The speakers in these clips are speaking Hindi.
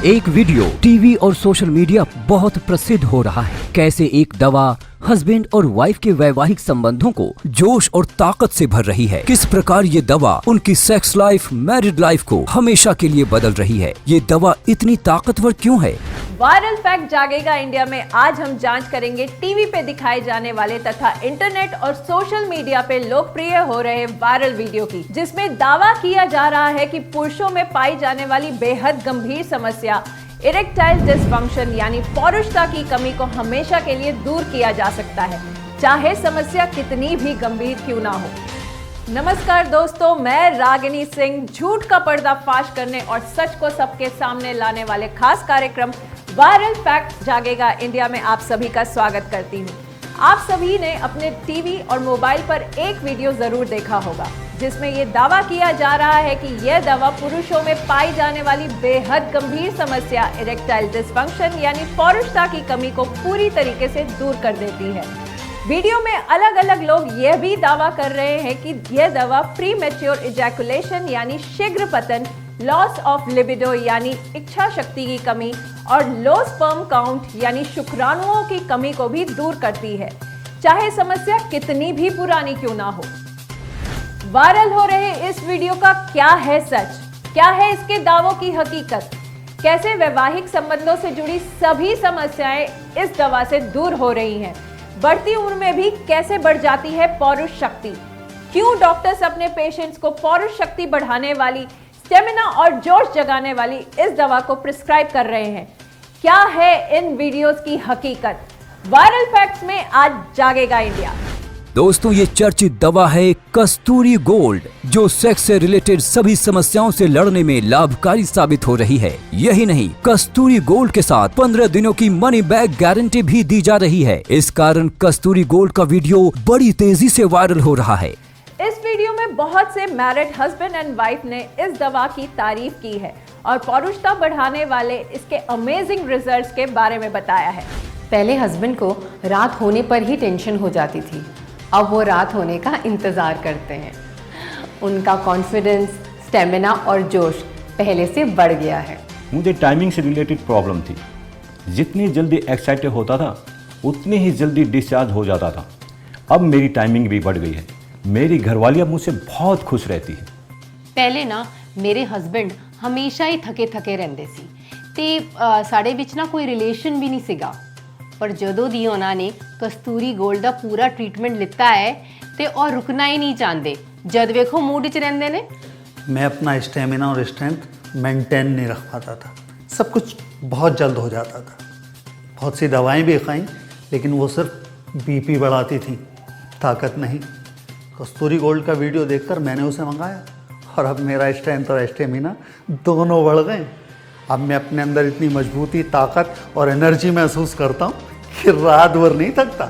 एक वीडियो टीवी और सोशल मीडिया बहुत प्रसिद्ध हो रहा है। कैसे एक दवा हस्बैंड और वाइफ के वैवाहिक संबंधों को जोश और ताकत से भर रही है। किस प्रकार ये दवा उनकी सेक्स लाइफ, मैरिड लाइफ को हमेशा के लिए बदल रही है। ये दवा इतनी ताकतवर क्यों है? वायरल फैक्ट जागेगा इंडिया में आज हम जांच करेंगे टीवी पे दिखाए जाने वाले तथा इंटरनेट और सोशल मीडिया पे लोकप्रिय हो रहे वायरल वीडियो की, जिसमें दावा किया जा रहा है कि पुरुषों में पाई जाने वाली बेहद गंभीर समस्या इरेक्टाइल डिसफंक्शन यानी पौरुषता की कमी को हमेशा के लिए दूर किया जा सकता है, चाहे समस्या कितनी भी गंभीर क्यों ना हो। नमस्कार दोस्तों, मैं रागिनी सिंह झूठ का पर्दाफाश करने और सच को सबके सामने लाने वाले खास कार्यक्रम वायरल फैक्ट जागेगा इंडिया में आप सभी का स्वागत करती हूँ। आप सभी ने अपने टीवी और मोबाइल पर एक वीडियो जरूर देखा होगा जिसमें ये दावा किया जा रहा है कि यह दवा पुरुषों में पाई जाने वाली बेहद गंभीर समस्या इरेक्टाइल डिसफंक्शन यानी पौरुषता की कमी को पूरी तरीके से दूर कर देती है। वीडियो में अलग अलग लोग यह भी दावा कर रहे हैं कि यह दवा प्री मैच्योर इजैकुलेशन यानी शीघ्र पतन, लॉस ऑफ लिबिडो यानी इच्छा शक्ति की कमी और लो स्पर्म काउंट यानी शुक्राणुओं की कमी को भी दूर करती है, चाहे समस्या कितनी भी पुरानी क्यों ना हो। वायरल हो रहे इस वीडियो का क्या है सच, क्या है इसके दावों की हकीकत, कैसे वैवाहिक संबंधों से जुड़ी सभी समस्याएं इस दवा से दूर हो रही हैं, बढ़ती उम्र में भी कैसे बढ़ जाती है पौरुष शक्ति, क्यों डॉक्टर्स अपने पेशेंट्स को पौरुष शक्ति बढ़ाने वाली, स्टेमिना और जोश जगाने वाली इस दवा को प्रिस्क्राइब कर रहे हैं, क्या है इन वीडियोस की हकीकत। वायरल फैक्ट्स में आज जागेगा इंडिया। दोस्तों, ये चर्चित दवा है कस्तूरी गोल्ड, जो सेक्स से रिलेटेड सभी समस्याओं से लड़ने में लाभकारी साबित हो रही है। यही नहीं, कस्तूरी गोल्ड के साथ 15 दिनों की मनी बैक गारंटी भी दी जा रही है। इस कारण कस्तूरी गोल्ड का वीडियो बड़ी तेजी से वायरल हो रहा है। इस वीडियो में बहुत से मैरिड हस्बैंड एंड वाइफ ने इस दवा की तारीफ की है और पौरुषता बढ़ाने वाले इसके अमेजिंग रिजल्ट्स के बारे में बताया है। पहले हस्बैंड को रात होने पर ही टेंशन हो जाती थी, अब वो रात होने का इंतज़ार करते हैं। उनका कॉन्फिडेंस, स्टेमिना और जोश पहले से बढ़ गया है। मुझे टाइमिंग से रिलेटेड प्रॉब्लम थी। जितनी जल्दी एक्साइटेड होता था उतनी ही जल्दी डिस्चार्ज हो जाता था। अब मेरी टाइमिंग भी बढ़ गई है। मेरी घरवाली अब मुझसे बहुत खुश रहती है। पहले ना मेरे हस्बैंड हमेशा ही थके थके रहंदे सी ते साढ़े विच ना कोई रिलेशन भी नहीं सीगा, पर जदों दी उन्होंने ने कस्तूरी गोल्ड का पूरा ट्रीटमेंट लिता है ते और रुकना ही नहीं चाहते। जद वेखो मूड च रहंदे ने। मैं अपना स्टेमिना और स्ट्रेंथ मेंटेन नहीं रख पाता था, सब कुछ बहुत जल्द हो जाता था। बहुत सी दवाएं भी खाई लेकिन वो सिर्फ बीपी बढ़ाती थी, ताकत नहीं। कस्तूरी गोल्ड का वीडियो देखकर मैंने उसे मंगाया और अब मेरा स्ट्रेंथ और स्टेमिना दोनों बढ़ गए। अब मैं अपने अंदर इतनी मजबूती, ताकत और एनर्जी महसूस करता हूँ कि रात भर नहीं थकता।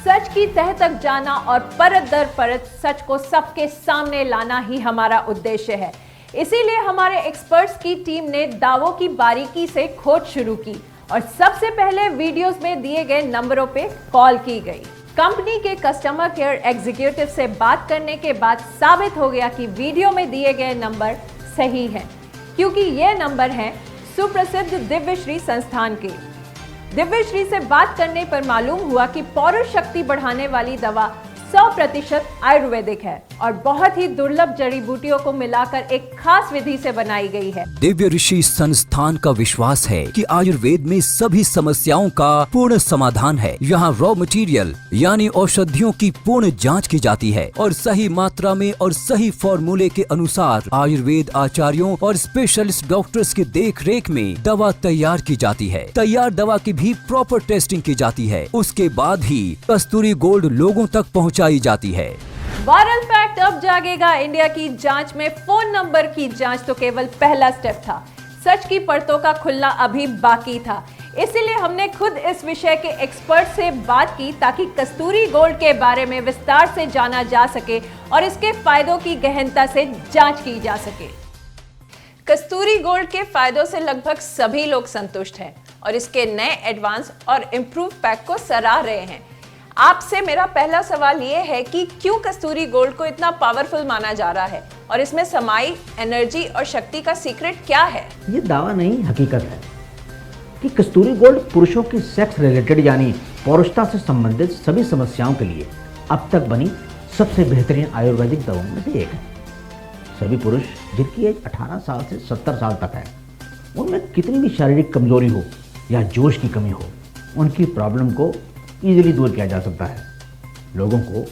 सच की तह तक जाना और परत दर परत सच को सबके सामने लाना ही हमारा उद्देश्य है। इसीलिए हमारे एक्सपर्ट्स की टीम ने दावों की बारीकी से खोज शुरू की और सबसे पहले वीडियोस में दिए गए नंबरों पे कॉल की गई। कंपनी के कस्टमर केयर एग्जीक्यूटिव से बात करने के बाद साबित हो गया कि वीडियो में दिए गए नंबर सही हैं, क्योंकि ये नंबर हैं सुप्रसिद्ध दिव्यश्री संस्थान के। दिव्यश्री से बात करने पर मालूम हुआ कि पौरुष शक्ति बढ़ाने वाली दवा 100% आयुर्वेदिक है और बहुत ही दुर्लभ जड़ी बूटियों को मिलाकर एक खास विधि से बनाई गई है। दिव्य ऋषि संस्थान का विश्वास है कि आयुर्वेद में सभी समस्याओं का पूर्ण समाधान है। यहाँ रॉ मटेरियल यानी औषधियों की पूर्ण जांच की जाती है और सही मात्रा में और सही फॉर्मूले के अनुसार आयुर्वेद आचार्यों और स्पेशलिस्ट डॉक्टर्स के देख रेख में दवा तैयार की जाती है। तैयार दवा की भी प्रॉपर टेस्टिंग की जाती है, उसके बाद ही कस्तूरी गोल्ड लोगों तक पहुँचाई जाती है। वायरल फैक्ट अब जागेगा इंडिया की जांच में फोन नंबर की जांच तो केवल पहला स्टेप था। सच की परतों का खुलना अभी बाकी था। इसीलिए हमने खुद इस विषय के एक्सपर्ट से बात की ताकि कस्तूरी गोल्ड के बारे में विस्तार से जाना जा सके और इसके फायदों की गहनता से जांच की जा सके। कस्तूरी गोल्ड के फायदों से लगभग सभी लोग संतुष्ट हैं और इसके नए एडवांस और इम्प्रूव पैक को सराह रहे हैं। आपसे मेरा पहला सवाल ये है कि क्यों कस्तूरी गोल्ड को इतना पावरफुल माना जा रहा है और इसमें समाई एनर्जी और शक्ति का सीक्रेट क्या है? ये दावा नहीं, हकीकत है कि कस्तूरी गोल्ड पुरुषों की सेक्स रिलेटेड यानी पौरुषता से संबंधित सभी समस्याओं के लिए अब तक बनी सबसे बेहतरीन आयुर्वेदिक दवाओं में से एक है। सभी पुरुष जिनकी एज 18 साल से 70 साल तक है, उनमें कितनी भी शारीरिक कमजोरी हो या जोश की कमी हो, उनकी प्रॉब्लम को ईजिली दूर किया जा सकता है। लोगों को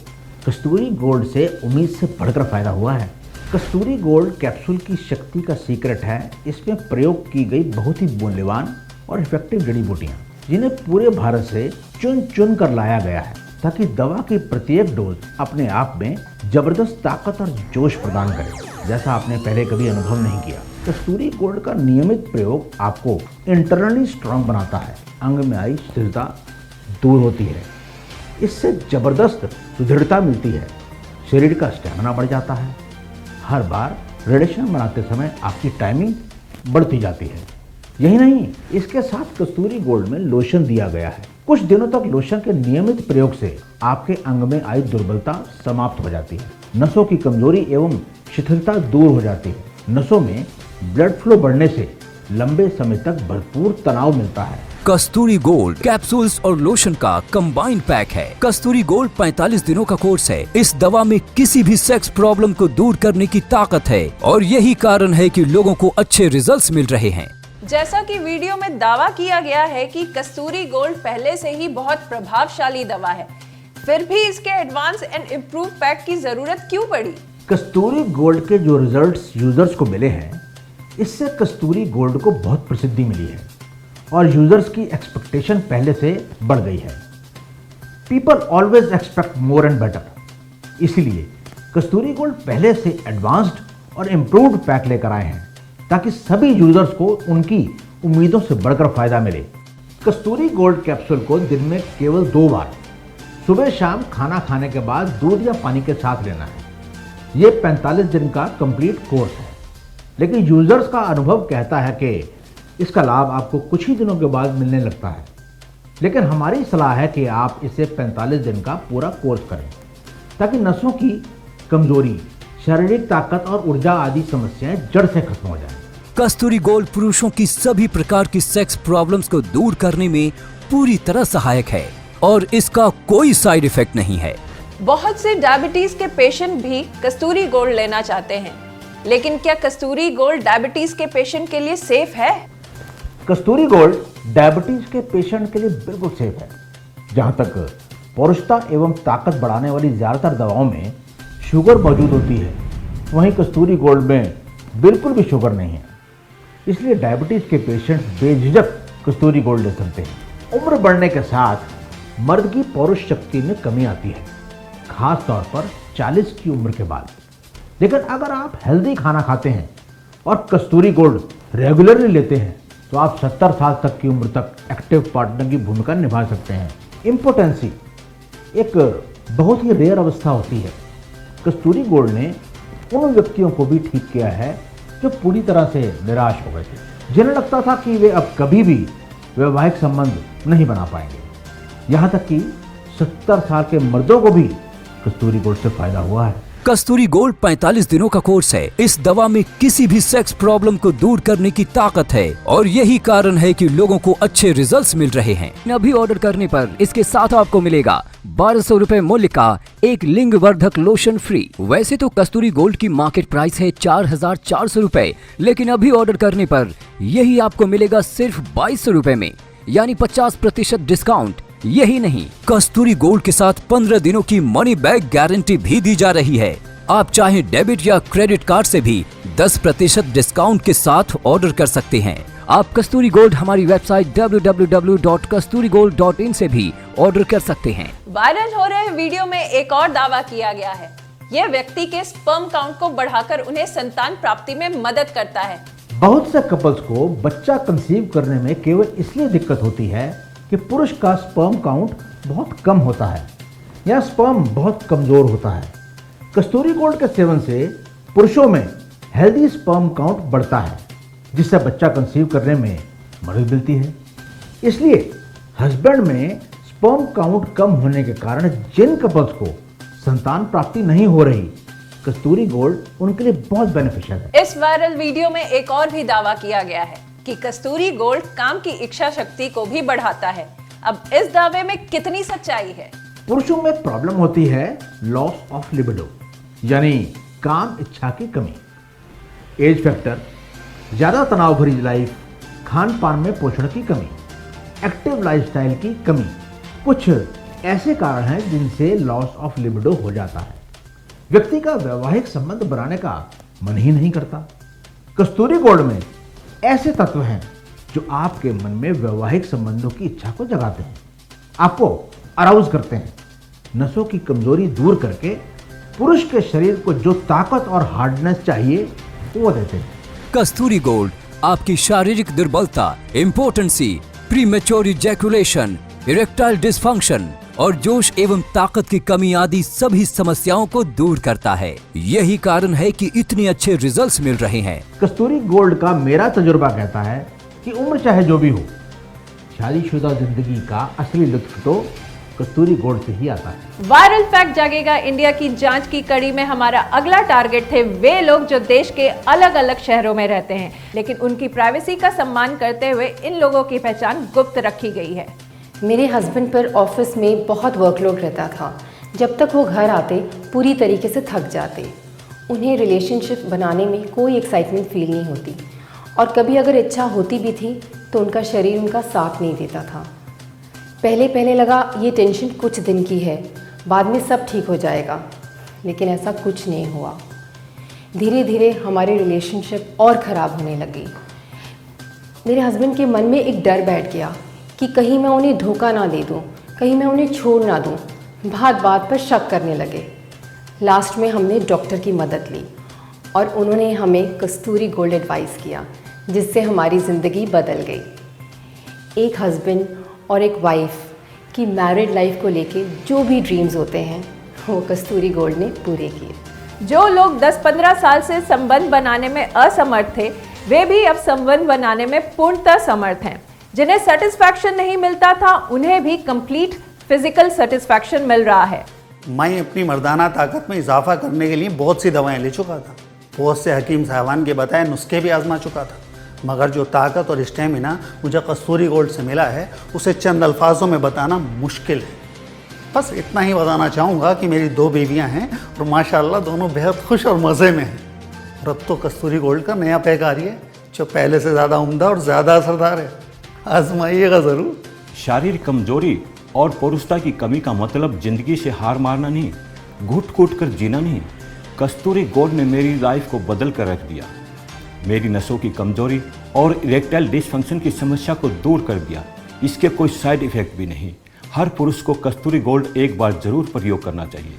कस्तूरी गोल्ड से उम्मीद से बढ़कर फायदा हुआ है। कस्तूरी गोल्ड कैप्सूल की शक्ति का सीक्रेट है इसमें प्रयोग की गई बहुत ही मूल्यवान और इफेक्टिव जड़ी बूटियाँ, जिन्हें पूरे भारत से चुन चुन कर लाया गया है ताकि दवा की प्रत्येक डोज अपने आप में जबरदस्त ताकत और जोश प्रदान करे, जैसा आपने पहले कभी अनुभव नहीं किया। कस्तूरी गोल्ड का नियमित प्रयोग आपको इंटरनली स्ट्रांग बनाता है, अंग में आई स्थिरता दूर होती है, इससे जबरदस्त सुदृढ़ता मिलती है, शरीर का स्टेमिना बढ़ जाता है, हर बार रिलेशन बनाते समय आपकी टाइमिंग बढ़ती जाती है। यही नहीं, इसके साथ कस्तूरी गोल्ड में लोशन दिया गया है। कुछ दिनों तक लोशन के नियमित प्रयोग से आपके अंग में आई दुर्बलता समाप्त हो जाती है, नसों की कमजोरी एवं शिथिलता दूर हो जाती है, नसों में ब्लड फ्लो बढ़ने से लंबे समय तक भरपूर तनाव मिलता है। कस्तूरी गोल्ड कैप्सूल्स और लोशन का कंबाइंड पैक है। कस्तूरी गोल्ड 45 दिनों का कोर्स है। इस दवा में किसी भी सेक्स प्रॉब्लम को दूर करने की ताकत है और यही कारण है कि लोगों को अच्छे रिजल्ट्स मिल रहे हैं। जैसा कि वीडियो में दावा किया गया है कि कस्तूरी गोल्ड पहले से ही बहुत प्रभावशाली दवा है, फिर भी इसके एडवांस एंड इम्प्रूव पैक की जरूरत क्यों पड़ी? कस्तूरी गोल्ड के जो रिजल्ट्स यूजर्स को मिले हैं, इससे कस्तूरी गोल्ड को बहुत प्रसिद्धि मिली है और यूजर्स की एक्सपेक्टेशन पहले से बढ़ गई है। People always expect more and better. इसीलिए कस्तूरी गोल्ड पहले से एडवांस्ड और इम्प्रूव्ड पैक लेकर आए हैं ताकि सभी यूजर्स को उनकी उम्मीदों से बढ़कर फायदा मिले। कस्तूरी गोल्ड कैप्सूल को दिन में केवल 2 बार सुबह शाम खाना खाने के बाद दूध या पानी के साथ लेना है। ये 45 दिन का कंप्लीट कोर्स है, लेकिन यूजर्स का अनुभव कहता है कि इसका लाभ आपको कुछ ही दिनों के बाद मिलने लगता है। लेकिन हमारी सलाह है कि आप इसे 45 दिन का पूरा कोर्स करें ताकि नसों की कमजोरी, शारीरिक ताकत और ऊर्जा आदि समस्याएं जड़ से खत्म हो जाएं। कस्तूरी गोल्ड पुरुषों की सभी प्रकार की सेक्स प्रॉब्लम्स को दूर करने में पूरी तरह सहायक है और इसका कोई साइड इफेक्ट नहीं है। बहुत से डायबिटीज के पेशेंट भी कस्तूरी गोल्ड लेना चाहते हैं, लेकिन क्या कस्तूरी गोल्ड डायबिटीज के पेशेंट के लिए सेफ है? कस्तूरी गोल्ड डायबिटीज के पेशेंट के लिए बिल्कुल सेफ है। जहां तक पौरुषता एवं ताकत बढ़ाने वाली ज्यादातर दवाओं में शुगर मौजूद होती है, वहीं कस्तूरी गोल्ड में बिल्कुल भी शुगर नहीं है। इसलिए डायबिटीज के पेशेंट बेझिझक कस्तूरी गोल्ड ले सकते हैं। उम्र बढ़ने के साथ मर्द की पौरुष शक्ति में कमी आती है, खास तौर पर 40 की उम्र के बाद। लेकिन अगर आप हेल्दी खाना खाते हैं और कस्तूरी गोल्ड रेगुलरली लेते हैं तो आप 70 साल तक की उम्र तक एक्टिव पार्टनर की भूमिका निभा सकते हैं। इम्पोटेंसी एक बहुत ही रेयर अवस्था होती है। कस्तूरी गोल्ड ने उन व्यक्तियों को भी ठीक किया है जो पूरी तरह से निराश हो गए थे, जिन्हें लगता था कि वे अब कभी भी वैवाहिक संबंध नहीं बना पाएंगे। यहाँ तक कि 70 साल के मर्दों को भी कस्तूरी गोल्ड से फायदा हुआ है। कस्तूरी गोल्ड 45 दिनों का कोर्स है। इस दवा में किसी भी सेक्स प्रॉब्लम को दूर करने की ताकत है और यही कारण है कि लोगों को अच्छे रिजल्ट्स मिल रहे हैं। अभी ऑर्डर करने पर इसके साथ आपको मिलेगा 1200 रुपए मूल्य का एक लिंग वर्धक लोशन फ्री। वैसे तो कस्तूरी गोल्ड की मार्केट प्राइस है 4400 रुपए, लेकिन अभी ऑर्डर करने पर यही आपको मिलेगा सिर्फ 2200 रुपए में, यानी 50% डिस्काउंट। यही नहीं, कस्तूरी गोल्ड के साथ 15 दिनों की मनी बैक गारंटी भी दी जा रही है। आप चाहे डेबिट या क्रेडिट कार्ड से भी 10% डिस्काउंट के साथ ऑर्डर कर सकते हैं। आप कस्तूरी गोल्ड हमारी वेबसाइट www.kasturigold.in से भी ऑर्डर कर सकते हैं। वायरल हो रहे वीडियो में एक और दावा किया गया है, यह व्यक्ति के स्पर्म काउंट को बढ़ाकर उन्हें संतान प्राप्ति में मदद करता है। बहुत से कपल्स को बच्चा कंसीव करने में केवल इसलिए दिक्कत होती है कि पुरुष का स्पर्म काउंट बहुत कम होता है या स्पर्म बहुत कमजोर होता है। कस्तूरी गोल्ड के सेवन से पुरुषों में हेल्दी स्पर्म काउंट बढ़ता है, जिससे बच्चा कंसीव करने में मदद मिलती है। इसलिए हस्बैंड में स्पर्म काउंट कम होने के कारण जिन कपल्स को संतान प्राप्ति नहीं हो रही, कस्तूरी गोल्ड उनके लिए बहुत बेनिफिशियल है। इस वायरल वीडियो में एक और भी दावा किया गया है कि कस्तूरी गोल्ड काम की इच्छा शक्ति को भी बढ़ाता है। अब इस दावे में कितनी सच्चाई है? पुरुषों में प्रॉब्लम होती है लॉस ऑफ लिबिडो, यानी काम इच्छा की कमी, एज फैक्टर, ज्यादा तनाव भरी लाइफ, खान पान में पोषण की कमी, एक्टिव लाइफस्टाइल की कमी, कुछ ऐसे कारण हैं जिनसे लॉस ऑफ लिबिडो हो जाता है। व्यक्ति का वैवाहिक संबंध बनाने का मन ही नहीं करता। कस्तूरी गोल्ड में ऐसे तत्व हैं जो आपके मन में वैवाहिक संबंधों की इच्छा को जगाते हैं, आपको अराउज करते हैं, नसों की कमजोरी दूर करके पुरुष के शरीर को जो ताकत और हार्डनेस चाहिए वो देते हैं। कस्तूरी गोल्ड आपकी शारीरिक दुर्बलता, impotency, premature ejaculation, erectile dysfunction और जोश एवं ताकत की कमी आदि सभी समस्याओं को दूर करता है। यही कारण है कि इतने अच्छे रिजल्ट्स मिल रहे हैं। कस्तूरी गोल्ड का मेरा तजुर्बा कहता है कि उम्र चाहे जो भी हो, शादीशुदा जिंदगी का असली लुत्फ तो कस्तूरी गोल्ड से ही आता है। वायरल फैक्ट जागेगा इंडिया की जांच की कड़ी में हमारा अगला टारगेट थे वे लोग जो देश के अलग अलग शहरों में रहते हैं, लेकिन उनकी प्राइवेसी का सम्मान करते हुए इन लोगों की पहचान गुप्त रखी गई है। मेरे हस्बैंड पर ऑफिस में बहुत वर्कलोड रहता था। जब तक वो घर आते पूरी तरीके से थक जाते। उन्हें रिलेशनशिप बनाने में कोई एक्साइटमेंट फील नहीं होती, और कभी अगर इच्छा होती भी थी तो उनका शरीर उनका साथ नहीं देता था। पहले लगा ये टेंशन कुछ दिन की है, बाद में सब ठीक हो जाएगा, लेकिन ऐसा कुछ नहीं हुआ। धीरे धीरे हमारी रिलेशनशिप और ख़राब होने लगी। मेरे हस्बैंड के मन में एक डर बैठ गया कि कहीं मैं उन्हें धोखा ना दे दूं, कहीं मैं उन्हें छोड़ ना दूं। बात बात पर शक करने लगे। लास्ट में हमने डॉक्टर की मदद ली और उन्होंने हमें कस्तूरी गोल्ड एडवाइस किया, जिससे हमारी ज़िंदगी बदल गई। एक हस्बैंड और एक वाइफ की मैरिड लाइफ को लेके जो भी ड्रीम्स होते हैं वो कस्तूरी गोल्ड ने पूरे किए। जो लोग 10-15 साल से संबंध बनाने में असमर्थ थे, वे भी अब संबंध बनाने में पूर्णतः समर्थ हैं। जिन्हें सेटिस्फैक्शन नहीं मिलता था, उन्हें भी कंप्लीट फिजिकल सेटिस्फैक्शन मिल रहा है। मैं अपनी मर्दाना ताकत में इजाफा करने के लिए बहुत सी दवाएं ले चुका था, बहुत से हकीम साहबान के बताए नुस्खे भी आजमा चुका था, मगर जो ताकत और स्टेमिना मुझे कस्तूरी गोल्ड से मिला है उसे चंद अल्फाजों में बताना मुश्किल है। बस इतना ही बताना चाहूँगा कि मेरी 2 बेबियाँ हैं और माशाल्लाह दोनों बेहद खुश और मज़े में हैं। और अब तो कस्तूरी गोल्ड का नया पैक आ रही है जो पहले से ज़्यादा उम्दा और ज़्यादा असरदार है, आजमाइएगा ज़रूर। शारीरिक कमजोरी और पुरुषता की कमी का मतलब जिंदगी से हार मारना नहीं, घुट कर जीना नहीं। कस्तूरी गोल्ड ने मेरी लाइफ को बदल कर रख दिया। मेरी नसों की कमजोरी और इरेक्टाइल डिसफंक्शन की समस्या को दूर कर दिया। इसके कोई साइड इफेक्ट भी नहीं। हर पुरुष को कस्तूरी गोल्ड एक बार जरूर प्रयोग करना चाहिए।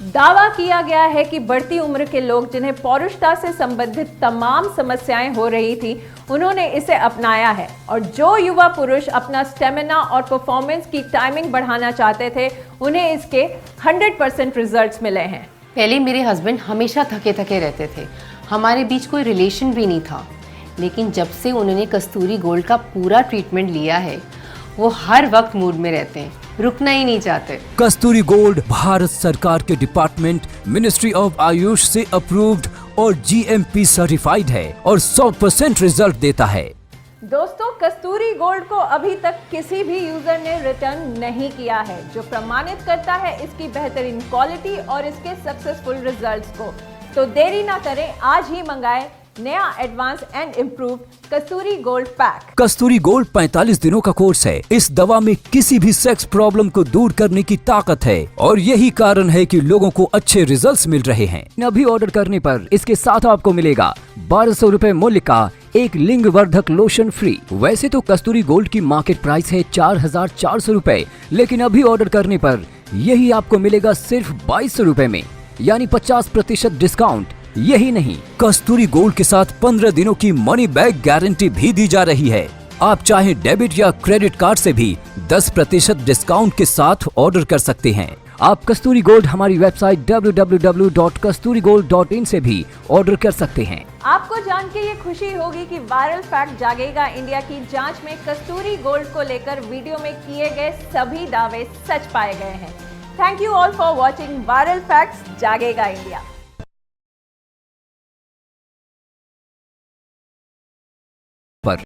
दावा किया गया है कि बढ़ती उम्र के लोग जिन्हें पौरुषता से संबंधित तमाम समस्याएं हो रही थी, उन्होंने इसे अपनाया है, और जो युवा पुरुष अपना स्टेमिना और परफॉर्मेंस की टाइमिंग बढ़ाना चाहते थे, उन्हें इसके 100% रिजल्ट्स मिले हैं। पहले मेरे हस्बैंड हमेशा थके थके रहते थे, हमारे बीच कोई रिलेशन भी नहीं था, लेकिन जब से उन्होंने कस्तूरी गोल्ड का पूरा ट्रीटमेंट लिया है, वो हर वक्त मूड में रहते हैं, रुकना ही नहीं चाहते। कस्तूरी गोल्ड भारत सरकार के डिपार्टमेंट मिनिस्ट्री ऑफ आयुष से अप्रूव्ड और GMP सर्टिफाइड है और 100% रिजल्ट देता है। दोस्तों, कस्तूरी गोल्ड को अभी तक किसी भी यूजर ने रिटर्न नहीं किया है, जो प्रमाणित करता है इसकी बेहतरीन क्वालिटी और इसके सक्सेसफुल रिजल्ट्स को। तो देरी ना करें, आज ही मंगाएं नया advance and improve Kasturi gold pack. Kasturi gold 45 दिनों का कोर्स है। इस दवा में किसी भी सेक्स प्रॉब्लम को दूर करने की ताकत है और यही कारण है कि लोगों को अच्छे रिजल्ट्स मिल रहे हैं। अभी ऑर्डर करने पर इसके साथ आपको मिलेगा 1200 रुपए मूल्य का एक लिंग वर्धक लोशन फ्री। वैसे तो कस्तूरी गोल्ड की मार्केट प्राइस है 4400 रुपए, लेकिन अभी ऑर्डर करने पर यही आपको मिलेगा सिर्फ 2200 रुपए में, यानी 50% डिस्काउंट। यही नहीं, कस्तूरी गोल्ड के साथ 15 दिनों की मनी बैक गारंटी भी दी जा रही है। आप चाहे डेबिट या क्रेडिट कार्ड से भी 10% डिस्काउंट के साथ ऑर्डर कर सकते हैं आप कस्तूरी गोल्ड हमारी वेबसाइट www.kasturigold.in से भी ऑर्डर कर सकते हैं। आपको जान के ये खुशी होगी कि वायरल फैक्ट जागेगा इंडिया की जांच में कस्तूरी गोल्ड को लेकर वीडियो में किए गए सभी दावे सच पाए गए हैं। Thank you all for watching viral facts जागेगा इंडिया। पर